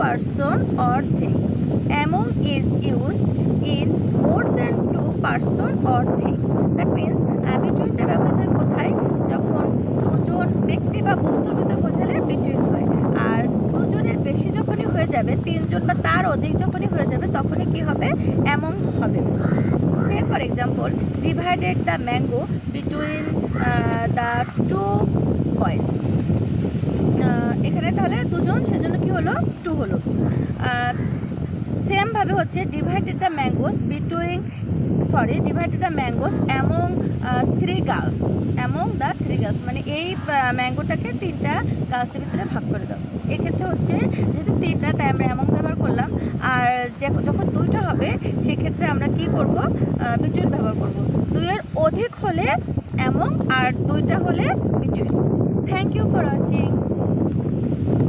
person or thing. Among is used in more than 2 person or thing. That means betweenটা ব্যবহৃত হয় কোথায়? যখন দুজন ব্যক্তি বা বস্তুর ভিতর বোঝালে between হয়। আর দুজনের বেশি যখনই হয়ে যাবে, তিনজন বা তার অধিক যখনই হয়ে যাবে, তখনই কি হবে? among হবে। Say for example, divided the mango between the two boys. এখানে তাহলে দুজন, সেজন্য কি হলো? 2 হলো। সেম ভাবে হচ্ছে divided the mangoes among 3 girls. among the 3 girls মানে এই ম্যাঙ্গোটাকে 3টা গার্লসের ভিতরে ভাগ করে দাও। এক্ষেত্রে হচ্ছে যেহেতু 3টা, তাই আমরা among ব্যবহার করলাম। আর যখন 2টা হবে, সেক্ষেত্রে আমরা কি করব? between ব্যবহার করব। 2 এর অধিক হলে among, আর 2টা হলে between। Thank you for watching.